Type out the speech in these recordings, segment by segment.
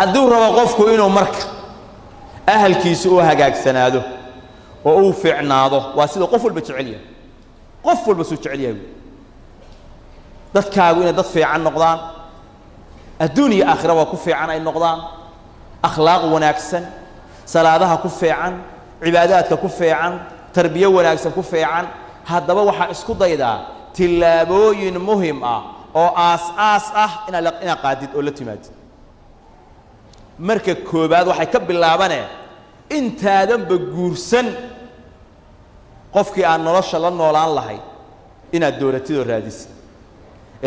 hadduu rabo qofku inuu marka ahalkiisa u hagaagsanaado oo uu fiicnaado waa sida qof walba jecel yahay qof walba soo jecel yahay dadkaagu inay dad fiican noqdaan adduun iyo aakhira waa ku fiican ay noqdaan akhlaaq wanaagsan salaadaha ku fiican cibaadaadka ku fiican tarbiya wanaagsan ku fiican haddaba waxaa isku daydaa tillaabooyin muhim ah oo aas ina qaadid oo la timaadid marka koobaad waxay ka bilaabaneen intaadanba guursan qofkii aan nolosha la noolaan lahay inaad dooratid oo raadisid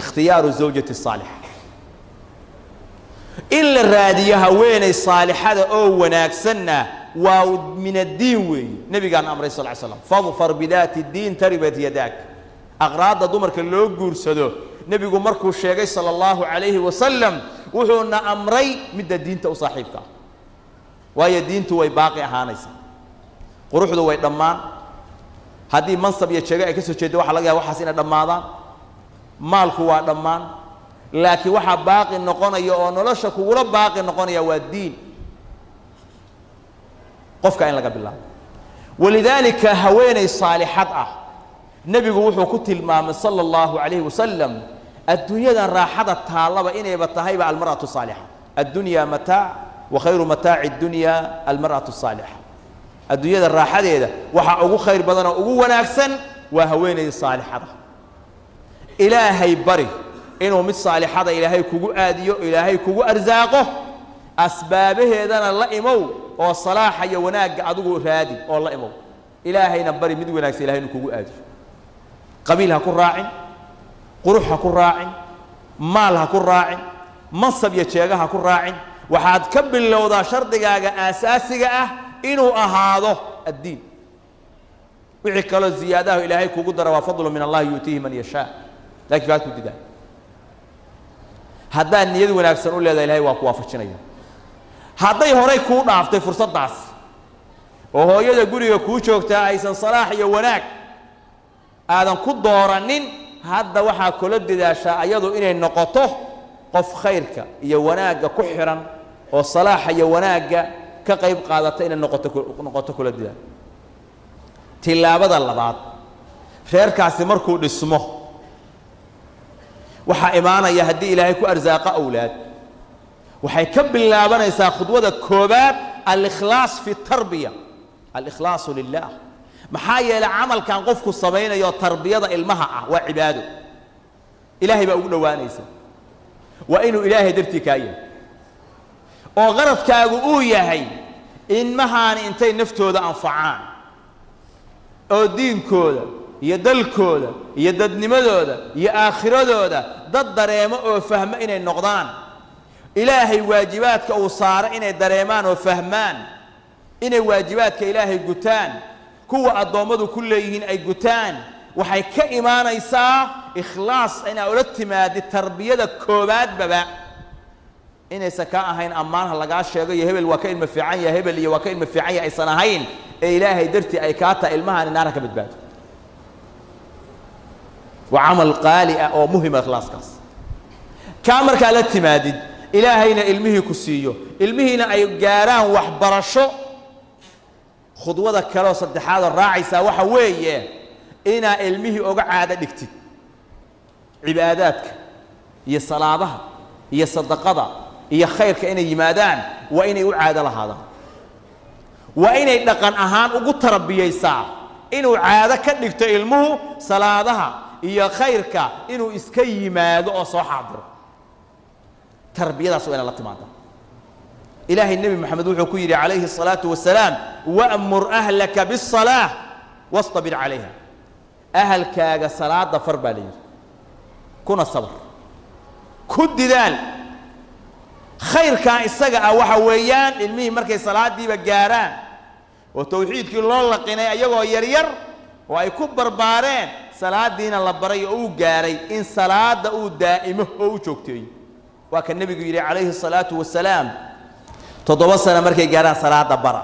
ikhtiyaaru zawjati saalixa in la raadiyo haweenay saalixada oo wanaagsanna waa min addiin weeye nabigaan amray sal ly slam fadfar bidaati diin taribat yadaak aqraadda dumarka loo guursado nebigu markuu sheegay sala allahu calayhi wasalam wuxuuna amray midda diinta u saaxiibka ah waayo diintu way baaqi ahaanaysaa quruxdu way dhammaan haddii mansab iyo jeego ay ka soo jeeddo waxa laga yaaba waxaas inay dhammaadaan maalku waa dhammaan laakiin waxaa baaqi noqonaya oo nolosha kugula baaqi noqonaya waa diin qofka in laga bilaabo walidaalika haweenay saalixad ah nebigu wuxuu ku tilmaamay sala allahu calayhi wasalam adduunyadan raaxada taallaba inayba tahayba almar'atu saalixa addunyaa mataac wa khayru mataaci addunya almar'atu saalixa adduunyada raaxadeeda waxaa ugu khayr badan oo ugu wanaagsan waa haweenayda saalixada ilaahay bari inuu mid saalixada ilaahay kugu aadiyo ilaahay kugu arsaaqo asbaabaheedana la imow oo salaaxa iyo wanaagga adigu raadi oo la imow ilaahayna bari mid wanaagsan ilaahay inuu kugu aadiyo qabiil ha ku raacin qurux ha ku raacin maal ha ku raacin mansab iyo jeega ha ku raacin waxaad ka bilowdaa shardigaaga aasaasiga ah inuu ahaado addiin wixii kaloo ziyaadaha ilaahay kugu dara waa fadlu min allahi yuutiihi man yashaa laakiin kaad ku didaa haddaad niyad wanaagsan u leedahay ilaahay waa ku waafajinaya hadday horay kuu dhaaftay fursaddaas oo hooyada guriga kuu joogtaa aysan salaax iyo wanaag aadan ku dooranin hadda waxaa kula dadaashaa ayadu inay noqoto qof khayrka iyo wanaagga ku xiran oo salaaxa iyo wanaagga ka qayb qaadata inay noqoto kula dadaal tilaabada labaad reerkaasi markuu dhismo waxaa imaanaya haddii ilaahay ku arsaaqa awlaad waxay ka bilaabanaysaa khudwada koobaad al-ikhlaas fi tarbiya al-ikhlaasu lilah maxaa yeelay camalkan qofku samaynayo tarbiyada ilmaha ah waa cibaado ilaahay baa ugu dhowaanaysa waa inuu ilaahay dartii kaa yahay oo qaradkaagu uu yahay ilmahaani intay naftooda anfacaan oo diinkooda iyo dalkooda iyo dadnimadooda iyo aakhiradooda dad dareemo oo fahmo inay noqdaan ilaahay waajibaadka uu saaro inay dareemaan oo fahmaan inay waajibaadka ilaahay gutaan kuwa addoommadu ku leeyihiin ay gutaan waxay ka imaanaysaa ikhlaas inaa ula timaadi tarbiyada koobaadbaba inaysan ka ahayn ammaanha lagaa sheego iyo hebel waa ka ilma fiican yahay hebel iyo waa ka ilma fiican yahay aysan ahayn ee ilaahay dartii ay kaa tahay ilmahaani naara ka badbaado waa camal qaali ah oo muhima ikhlaaskaas kaa markaa la timaadid ilaahayna ilmihii ku siiyo ilmihiina ay gaaraan waxbarasho khudwada kaleoo saddexaadoo raacaysaa waxa weeye inaa ilmihii oga caado dhigtid cibaadaadka iyo salaadaha iyo sadaqada iyo khayrka inay yimaadaan waa inay u caado lahaadaan waa inay dhaqan ahaan ugu tarbiyaysaa inuu caado ka dhigto ilmuhu salaadaha iyo khayrka inuu iska yimaado oo soo xaadiro tarbiyadaas waa inaan la timaada ilaahay nebi maxamed wuxuu ku yidhi calayhi الصalaaةu wasalaam wa'mur ahlaka bالصalaaة wastabir calayha ahalkaaga salaada far baa la yidhi kuna sabr ku didaal khayrkaa isaga ah waxa weeyaan ilmihii markay salaadiiba gaaraan oo tawxiidkii loo laqinay ayagoo yaryar oo ay ku barbaareen salaadiina la baray oo uu gaaray in salaada uu daa'imo oo u joogteeyo waa ka nebigu yidhi calayhi الصalaaةu wasalaam 7 sano markay gaaraan salaada bara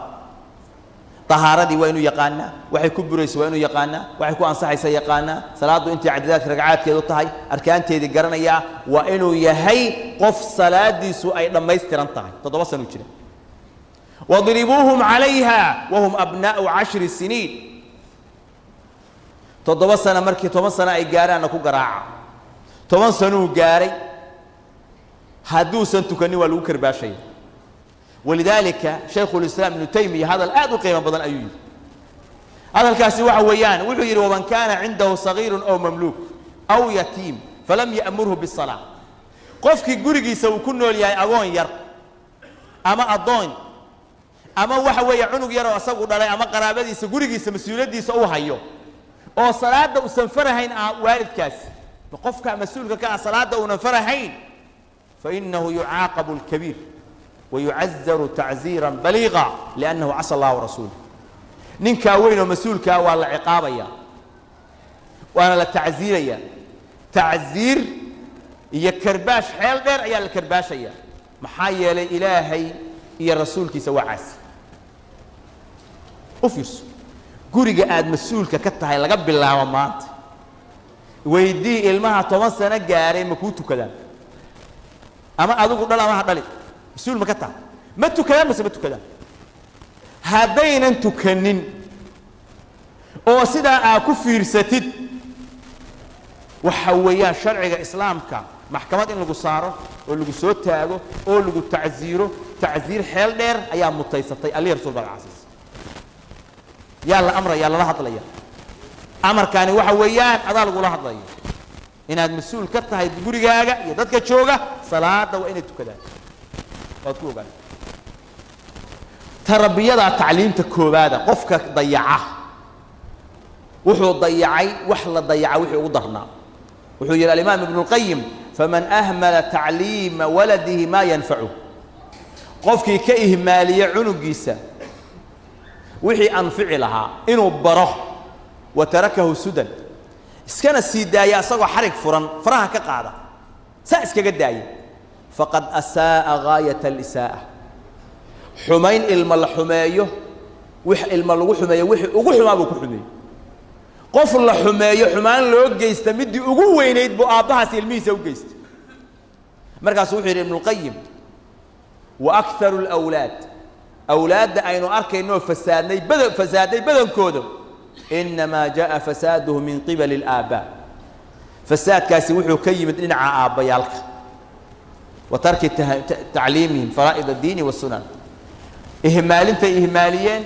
طهارتي وين يقانا وحيكون بريس وين يقانا وحيكون أنصحي سيقانا صلاة أنت عددات ركعات كذا طهي أركان تيدي قرنيا وإنه يهي قف صلاة دي سوء لما يسترن طهي تتوصلوا كده واضربوهم عليها وهم أبناء 10 سنين تتوصلنا مركي تتوصلنا أي قارا نكو قراعة تتوصلوا قاري هدوسا تكني والوكر باشي ولذلك شيخ الإسلام ابن تيمية هذا الآن قيمة بدل أيوب هذا الكاسي وحويان وحير ومن كان عنده صغير أو مملوك أو يتيم فلم يأمره بالصلاة قفك قرقي سو كنو لياي أغون ير أما أضون أما وحوي عنق يرى وأساقوا دالي أما قرابدي سقرقي سمسيولدي سو هايو أو صلاة دا وسنفرهين والد كاسي وقفك مسؤولك كان صلاة دا ونفرهين فإنه يعاقب الكبير ويعذر تعزيرا بليغا لأنه عصى الله ورسوله نينكا وينو مسؤولكا والله عقابيا وأنا للتعزيريا تعزير يا كرباش حيل غير يا الكرباشيا محايا لإلهي يا رسولك سوى عاسي أفيرس قريقا آد مسؤولكا كتاها لقب الله ومات ويدي إلمها طوان سنة قاري مكوتو كلام أما أدوك دلا ما هدلي مسؤول مكتها ما تكلم بس ما تكلم هذين أنتو كنن أو سيدا كفير ستد وحويان شرع الإسلام كا محكمات إنه صاره ولا صوت تاجو ولا تعزيره تعزير حيل دير أيام متيسطي عليه رسول الله العزيز يلا أمر يلا لا هطليا أمر كان وحويان هذا اللي قوله هطليا إن هذا مسؤول كتها يدوري جاجا يدك تشوجا صلاة وإن تكذا وتقول تربية تعليم تكوبادة قفك ضيعه وحو ضيعي وحلا ضيعه وحو ضرنا وحو يرى الإمام ابن القيم فمن أهمل تعليم ولده ما ينفعه قفك كإهمالية عنقيسة وحي أنفع لها إنه بره وتركه سدى اسكان السيدايا صغى حرق فرها كقاعدة سأسك قداي فقد أساء غاية الإساءة حمين الحماية وح الحماية وح ما بكو حماية قفل الحماية حمان لو جيست مدي وين يدبو أباها سلميسة وجيست مركز وحير ابن القيم وأكثر الأولاد أولاد أين أركي إنه فسادي بدن كودو إنما جاء فساده من قبل الآباء فساد كاسي وحو كي مدين آبا يالك وترك تعليمهم فرائض الدين والسنن إهمالين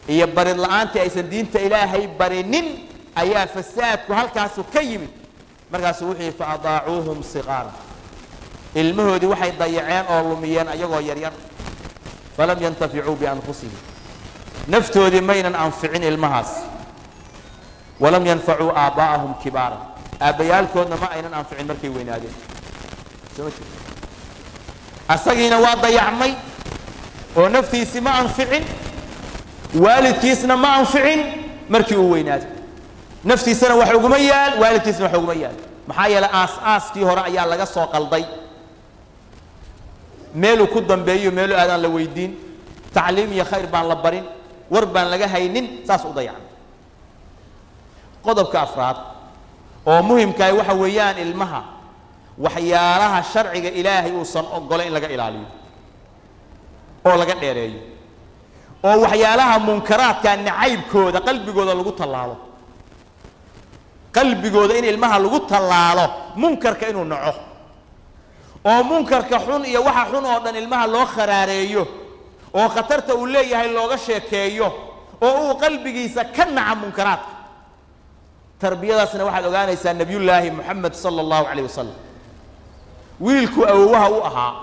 يبر الله أنت أيسن دين إلهي برنين أيها فساد وهل كاسو كيمي مركز وحي فأضاعوهم صغارا المهود وحي ضيعين أولميين أيغو يرير فلم ينتفعوا بأنفسهم نفتوا ذمينا أنفعين المهاس ولم ينفعوا آباءهم كبارا أبيالكم ما أين أنفعين مركي وين هذه أسقينا وضيعمي ونفتي سما أنفعين والد كيسنا ما أنفعين مركي وين هذه نفتي سنة وحكميال والد كيسنا وحكميال محايا لأس كي هراء يا لقى سوق الضي ميلو كدن بيو ميلو آدان لويدين تعليم يا خير بان لبرين وربان لقى هينين ساس وضيعن قضب كأفراد ومهم كاي وحويان المها وحيالها الشرع إلهي وصن أقولين لقى إلالي أو لقى ديري أو وحيالها منكرات كان نعيب كودا قلبي كودا لقو طلعه قلبي كودا إن المها لقو طلعه منكر كأنه نعه أو منكر كحون يا وحى حون أن المها لو خراريه أو خطرت أوليه هاي لو غشيكيه أو قلبي يسكن عن منكرات تربية سنة واحد أغانيسا نبي الله محمد صلى الله عليه وسلم ويلكو أوها وأها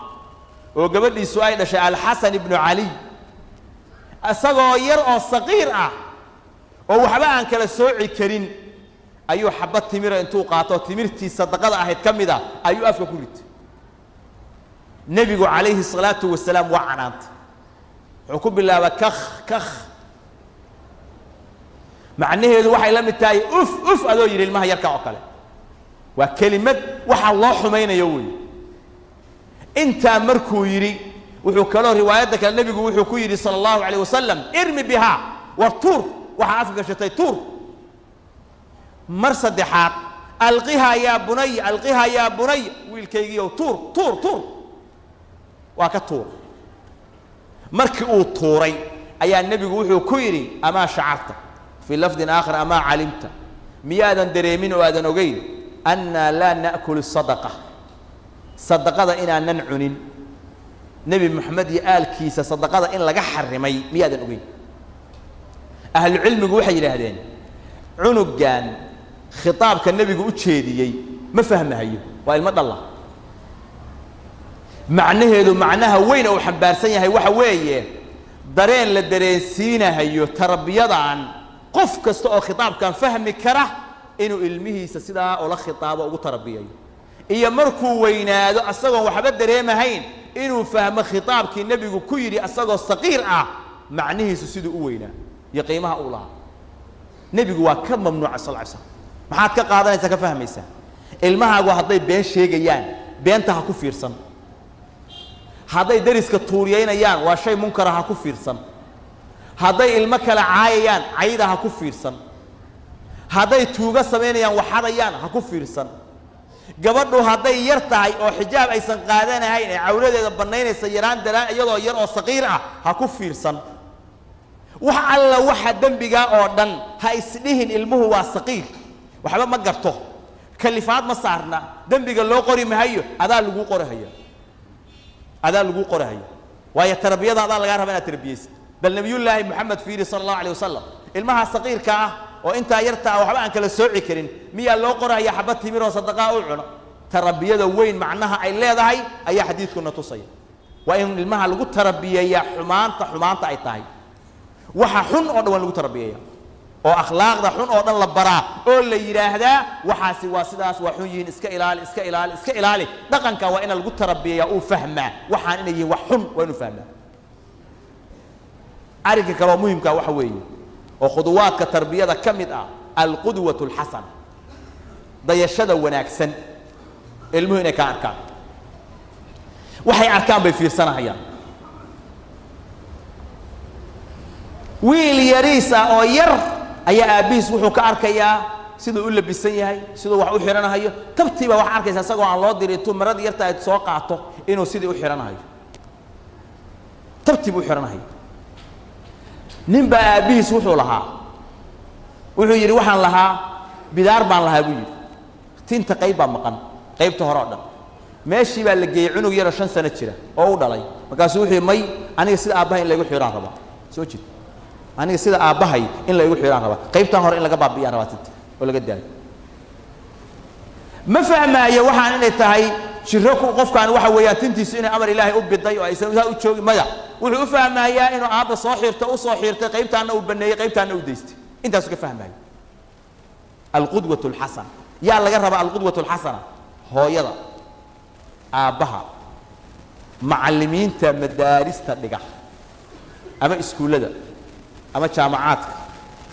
وقبل لي سؤال شاء الحسن بن علي أصغير أو صغير أو حبا أنك لسوعي كرين أيو حبات تمير أنتو قاطو تميرتي صدقاء أحد كم ذا أيو أفك كوريت نبي عليه الصلاة والسلام وعنانت عقوب الله وكخ مع أنه هذا وحي لم يتاي أف أدو يري المها يركع وكله وكلمة وحى الله حمين يوي أنت مركو يري وحكى له روايتك النبي وحكى يري صلى الله عليه وسلم ارمي بها والطور وحافك شتي طور مرصد حاق ألقيها يا بني ألقيها يا بني ويلكيجيو طور طور طور وكطور مركئوا طوري أي النبي وحي كويري أما شعرت في لفظ آخر أما علمت ميادا دريمين وآدن وغير أن لا نأكل الصدقة صدقة إنا ننعنين نبي محمد يقال كيسة صدقة إن لقى حرمي ميادا وغير أهل العلم وحي لهذين عنقان خطاب كالنبي قول شيدي ما فهم هي والمد الله معناها وين أو حبارسية هي وحوية dareen la dareensiinayo tarbiyadan qof kasta oo khitaab kan fahmi kara inuu ilmihiisa sidaa oo la khitaabo ugu tarbiyayo iyo markuu weynaado asagoo waxba dareemahayn inuu fahmo khitaabkii nabigu ku yiri asagoo saqiir ah macnihiisu sidoo u weynaa iyo qiimaha uu lahaa nabigu waa ka mamnuuc sallallahu alayhi wasallam maxaad ka qaadanaysaa ka fahmaysaa ilmahaagu hadday been sheegayaan beenta ha ku fiirsan hadday dariska tuuriyeynayaan waa shay munkar ah ku fiirsan hadday ilmo kala caayayaan cayda ha ku fiirsan hadday tuuga sameynayaan waxadayaan ha ku fiirsan gabadhu hadday yar tahay oo xijaab aysan qaadanahayn ee cawladeeda banaynaysa yaraan dalaan iyadoo yar oo saqiir ah ha ku fiirsan wax alla waxa dambiga oo dhan ha isdhihin ilmuhu waa saqiir waxba ma garto kalifaad ma saarna dambiga loo qori mahayo adaa lagu qorahayo هذا اللي يقول قرهي وهي التربية هذا اللي قالها بنا تربية بل نبي الله محمد فيري صلى الله عليه وسلم المها صغير كاه وانت يرتع وحبا انك للسوعي كرين ميا لو قرهي حبتي ميرو صدقاء وعنا تربية وين معناها اي لا هاي اي حديث كنا تصير وان المها اللي قلت تربية يا حمان اي تاي وحا حن او دوان لو تربية oo akhlaaqda xun oo dhan la baraa oo la yiraahdaa waxaasi waa sidaas waa xun yihiin iska ilaali dhaqanka waa in lagu tarabiyaa oo fahmaa waxaan inay yihiin wax xun waa inuu fahmaa ariga kale muhiimka waxa weeye oo khuduwaadka tarbiyada kamid ah alqudwatu alhasana dayashada wanaagsan ilmuhu inay ka arkaan waxay arkaan bay fiirsanayaan wiil yariisa oo yar ayaa aabiis wuxuu ka arkayaa sidoo u labisan yahay sidoo wax u xiranayo tabtiiba wax arkaysa asagoo aan loo dirin tuu marad yarta ay soo qaato inuu sidii u xiranayo tabtiiba u xiranayo ninba aabiis wuxuu lahaa wuxuu yiri waxaan lahaa bidaar baan lahaa buu yiri tinta qayb baa maqan qaybta hore oo dhan meeshii baa la geeyay cunug yar oo 5 sano jira oo u dhalay markaas wuxuu may aniga sida aabahay in lagu xiraan raba soo jid aniga sida aabahay in la igu xiraan raba qaybtan hore in laga baabiyaan raba tinta oo laga daayo ma fahmaayo waxaan inay tahay jiro ku qofkan waxa weeyaan tintiisu inay amar ilaahay u biday oo aysan u joogi maya wuxuu u fahmayaa inuu aaba soo xiirtay qaybtaana uu baneeyay qaybtaana uu deystay intaas ka fahmaayo alqudwatu alhasana yaa laga raba alqudwatu alhasana hooyada aabaha macallimiinta madaarista dhiga ama iskuulada ama jaamacaadka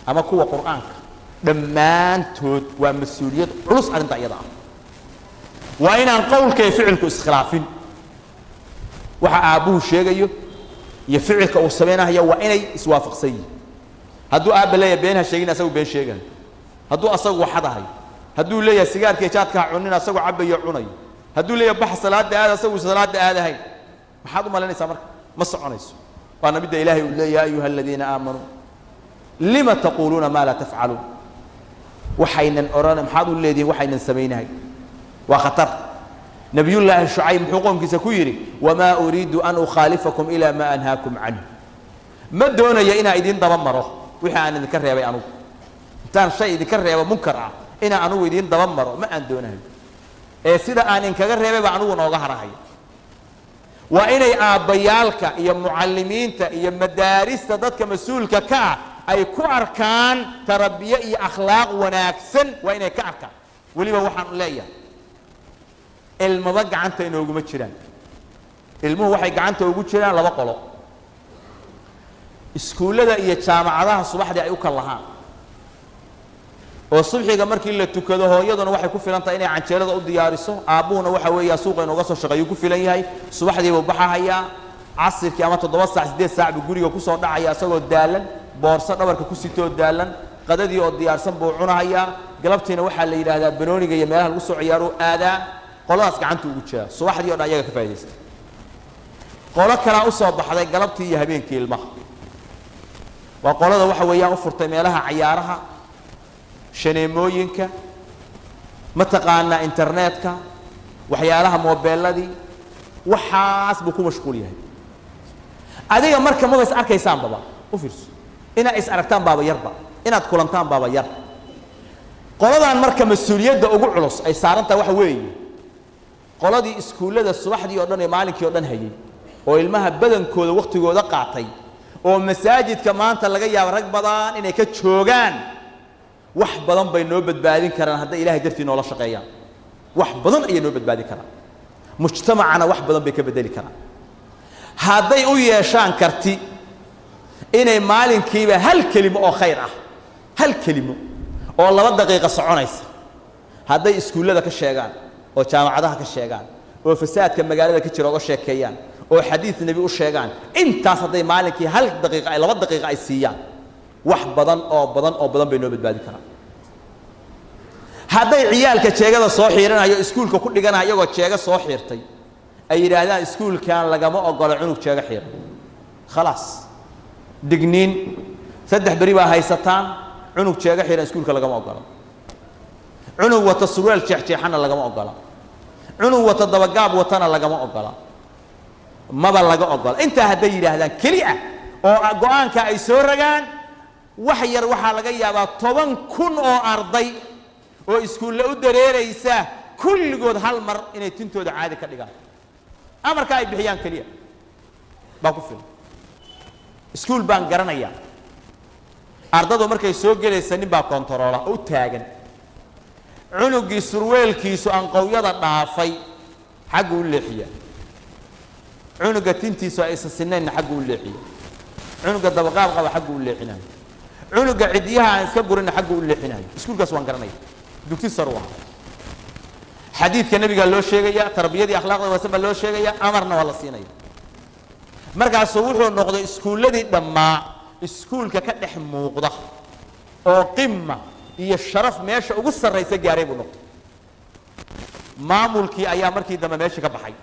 ama kuwa quraanka dhammaantood waa mas'uuliyad culus arinta iyada ah waa inaan qowlka iyo ficilku iskhilaafin waxa aabuhu sheegayo iyo ficilka uu sameeynayo waa inay iswaafaqsan yihiin hadduu aaba leeyahay beenha sheegin asagu been sheegayo hadduu asagu waxadahay hadduu leeyahay sigaarka jaadka cunin asagu cabayo cunayo hadduu leeyahay bax salaada aad asagu salaada aadahay maxaad u malanaysaa marka ma soconayso وانا بدي إلهي يقول يا أيها الذين آمنوا لما تقولون ما لا تفعلون وحينا أرانا محاضوا الذين وحينا سميناها وخطر نبي الله شعيب حقوم كسكويري وما أريد أن أخالفكم إلى ما أنهاكم عنه ما دون يا إدين ضممره وحي أنا ذكر يا أنو تان شيء ذكر يا منكر إنا أنو إدين ضممره ما أن دونه سيدا أن إنكر يا أنو ونوغهر هاي وإني آبيالك يا معلمين يا مدارس تدك مسؤولك كا أي كأركان تربية أخلاق وناكسن وإني كأركان ولي بوحن ليا المضج عنته إنه يقوم تشران المو وحي عنته يقوم تشران لا بقوله إسكولة ده يتسامع علىها الصباح ده أيوك الله والصبح جمرك إلا تكده هو يدنا واحد كفي لنا طيني عن شرط أودي يارسه أبونا واحد ويا سوق إنه قصر شقي كفي لي هاي الصبح دي ببحها هي عصر كيامات الضواسع سديد ساعة بيقولي وكسر دعيا سوى الدالن boorso dhabarka ku sitoo daalan qadadii oo diyaarsan buu cunahayaa galabtiina waxaa la yidhaahdaa banooniga iyo meelaha lagu soo ciyaaro aadaa qoladaas gacanta ugu jira subaxdii oo dhan iyaga ka faa'iidaysta qolo kalaa u soo baxday galabtii iyo habeenkii ilmaha waa qolada waxa weeyaan u furtay meelaha ciyaaraha shaneemooyinka mataqaanaa internetka waxyaalaha moobeeladii waxaas buu ku mashquul yahay adiga marka ma is arkaysaan baba u fiirso inaad is aragtaan baaba yarba inaad kulantaan baaba yar qoladan marka mas'uuliyadda ugu culus ay saarantaa waxa weeye qoladii iskuulada subaxdii oo dhan ee maalinkii oo dhan hayay oo ilmaha badankooda waqtigooda qaatay oo masaajidka maanta laga yaabo rag badan inay ka joogaan wax badan bay noo badbaadin karaan hadday ilaahay dartii noola shaqeeyaan wax badan ayay noo badbaadin karaan mujtamacana wax badan bay ka bedeli karaan hadday u yeeshaan karti inay maalinkiiba hal kelimo oo khayr ah hal kelimo oo 2 daqiiqo soconaysa hadday iskuulada ka sheegaan oo jaamacadaha ka sheegaan oo fasaadka magaalada ka jira uga sheekeeyaan oo xadiis nabi u sheegaan intaas hadday maalinkii hal daqiiqo ay 2 daqiiqo ay siiyaan wax badan oo badan bay noo badbaadin karaan hadday ciyaalka jeegada soo xiiranayo iskuulka ku dhiganayo iyagoo jeega soo xiirtay ay yiraahdaan iskuulkan lagama ogolo cunug jeega xiir خلاص digniin 3 bari baa haysataan cunug jeega xiiran iskuulka lagama ogolo cunug wata surwaal jeexjeexana lagama ogolo cunug wata dabagaab watana lagama ogolo maba laga ogolo inta hadday yiraahdaan kaliya oo go'aanka ay soo ragaan wax yar waxa laga yaabaa 10,000 oo arday oo iskuulle u dareeraysa kulligood hal mar inay tintooda caadi ka dhigaan amarka ay bixiyaan kaliya baa ku filan iskuul baan garanayaa ardadu markay soo galaysa nin baa kontaroola oo taagan cunugii surweelkiisu aan qowyada dhaafay xaq uu leexiya cunuga tintiisu ay sasineen xaq uu leexiya cunuga dabaqaab qaba xaq uu leexinayo cunuga cidiyaha aan iska gurin xaq uu leexinayo iskuulkaas waan garanayaa dugsi sarwa xadiidka nabiga loo sheegaya tarbiyadii akhlaaqda wasaba loo sheegaya amarna wala siinaya markaas wuxuu noqday iskuuladii dhammaa iskuulka ka dhex muuqda oo qimma iyo sharaf meesha ugu sareysa gaaray buu noqday maamulkii ayaa markii dambe meesha ka baxay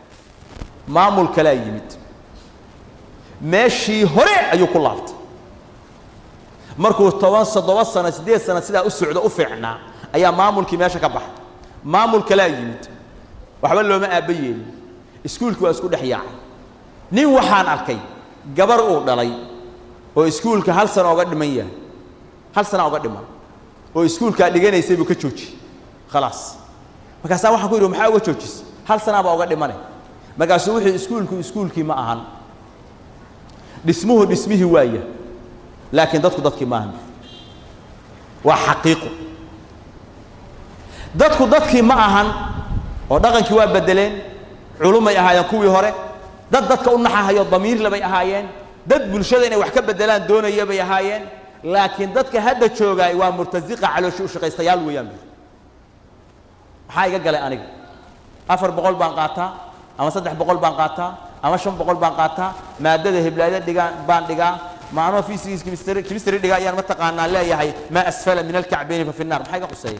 maamul kala yimid meeshii hore ayuu ku laabtay markuu 17 sano 8 sano sida u socdo u fiicnaa ayaa maamulkii meesha ka baxay maamul kala yimid waxba looma aabayeen iskuulku waa isku dhaxyaacay nin waxaan arkay gabar uu dhalay oo iskuulka hal sano uga dhiman yahay hal sano uga dhiman oo iskuulka dhiganaysay buu ka joojiyay خلاص markaas waxaan ku yiri maxaa uga joojis hal sano baa uga dhimanay markaas wuxuu iskuulkii ma ahan dhismihii waaya laakiin dadkii ma ahan waa xaqiiqo dadkii ma ahan oo dhaqankii waa bedeleen culumay ahaayeen kuwii hore dadka u naxahayo damiir labay ahaayeen dad bulshada inay wax ka bedelaan doonaya bay ahaayeen laakiin dadka hadda joogay waa murtaziqa calooshi u shaqaystayaal weeyaan maxaa iga galay aniga 400 baan qaataa ama 300 baan qaataa ama 500 baan qaataa maadada heblaayada baan dhigaa maano physics chemistry dhigaa ayaan ma taqaanaa leeyahay ma asfala min al-ka'bayn fa fi an-nar maxaa iga qusay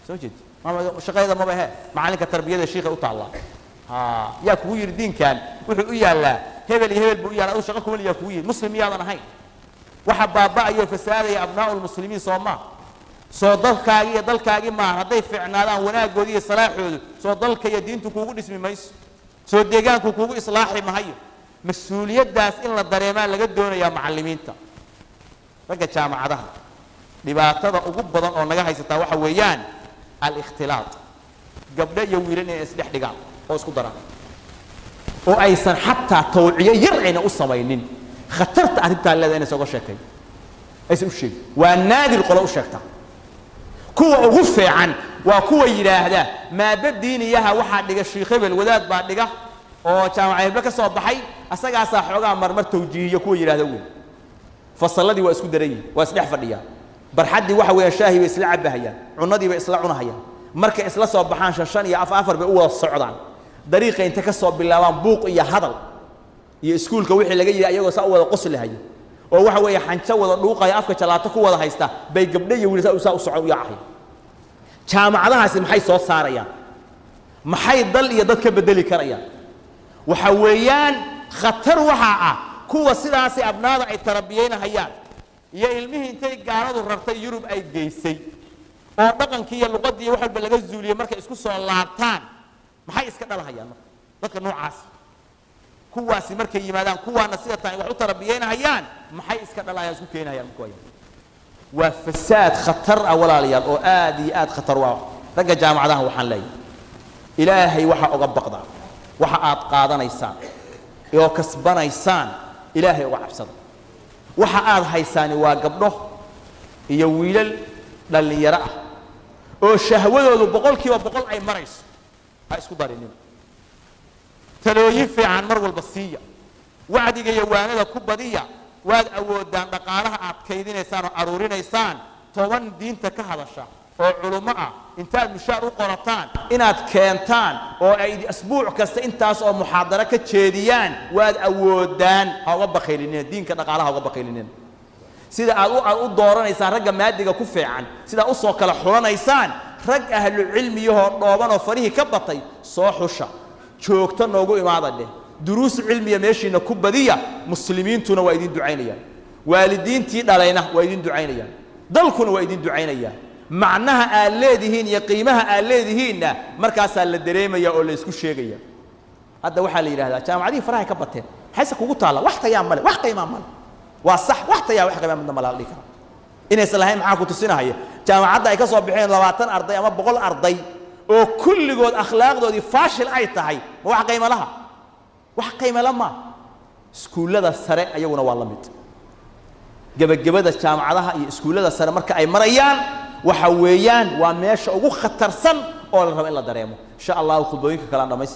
soo jeed ma shaqayda ma bahe macalinka tarbiyada sheekha u taala yaa kugu yiri diinkan wuxuu u yaalaa hebel iyo hebel buu yaalaa shaqo kuma yaa kugu yiri muslim yaadan ahayn waxa baabaayo fasaadaya abnaa'ul muslimiin sooma soo dalkaagi iyo dalkaagi ma haday fiicnaadaan wanaagoodi iyo salaaxoodu soo dalka iyo diintu kuugu dhismi mayso soo deegaanku kuugu islaaxi mahayo mas'uuliyadaas in la dareemaa laga doonayaa macallimiinta ragga jaamacadaha dhibaatada ugu badan oo naga haysata waxa weeyaan al-ikhtilaat gabdha iyo wiilan ee isdhex dhigaan oo isku daraan oo aysan xataa tawciyo yar ayna u sameeynin khatarta arrinta leedahay inay soo sheekay aysan u sheeg waa naadir qolo u sheegta kuwa ugu fiican waa kuwa yiraahda maada diiniyaha waxa dhiga sheekh hebel wadaad baa dhiga oo jaamacad ka soo baxay asagaas xoogaa marmar tawjiihiyo kuwa yiraahda weyn fasaladii waa isku dareeyay waa isdhex fadhiya barxadii waxa weeyaan shaahi way isla cabahayaan cunadii way isla cunahayaan marka isla soo baxaan shan iyo afar bay u wada socdaan dariiqa inta ka soo bilaabaan buuq iyo hadal iyo iskuulka wixii laga yiri ayagoo saa u wada qoslahayo oo waxa weeye xanjo wada dhuuqaya afka jalaato ku wada haysta bay gabdho iyo wiilal u socon u yaacay jaamacadahaasi maxay soo saarayaan maxay dal iyo dad ka bedeli karayaan waxa weeyaan khatar waxa ah kuwa sidaas abnaada ay tarbiyeenayaan iyo ilmihii intay gaaladu rartay Yurub ay geysay oo dhaqankii iyo luqadii wax walba laga zuuliyay markay isku soo laabtaan maxay iska dhalahayaan dadka noocaas kuwaasi markay yimaadaan kuwaana sida tahay wax u tarbiyeenayaan maxay iska dhalahayaan isku keenayaan kuwaya waa fasaad khatar ah walaalayaal oo aad iyo aad khatar waa ragga jaamacadaha waxaan leeyahay ilaahay waxa uga baqda waxa aad qaadanaysaan iyo kasbanaysaan ilaahay uga cabsada waxa aad haysaan waa gabdho iyo wiilal dhalinyaro ah oo shahwadoodu boqolkiiba boqol ay marayso ha isku darinin talooyin fiican mar walba siiya wacdiga iyo waanada ku badiya waad awoodaan dhaqaalaha aad kaydinaysaan oo aruurinaysaan toban diinta ka hadasha oo culimo ah intaad mushaar u qorataan inaad keentaan oo ay asbuuc kasta intaas oo muxaadaro ka jeediyaan waad awoodaan ha uga baqaylinin diinka dhaqaalaha uga baqaylinin sida aad u dooranaysaan ragga maadiga ku fiican sida u soo kala xulanaysaan rag ahlu cilmiyaho dhooban oo farihi ka batay soo xusha joogto noogu imaada dheh duruus cilmiya meeshiina ku badiya muslimiintuna waa idin ducaynayaan waalidiintii dhalayna waa idin ducaynayaan dalkuna waa idin ducaynayaan macnaha aad leedihiin iyo qiimaha aad leedihiinna markaasaa la dareemaya oo la isku sheegaya hadda waxaa la yidhaahdaa jaamacadihii farahay ka bateen xayse kugu taalla wax tayaa male wax qiimaa male waa sax wax tayaa wax qiimaa midna mala dhihi kara inaysan lahayn maxaa ku tusinahaya jaamacadda ay ka soo bixeen 20 arday ama 100 arday oo kulligood akhlaaqdoodii faashil ay tahay ma wax qiimo laha wax qiimo lama iskuulada sare ayaguna waa la mid gabagabada jaamacadaha iyo iskuulada sare marka ay marayaan waxa weeyaan waa meesha ugu khatarsan oo la rabo in la dareemo insha Allah khudbooyinka kala dhamayst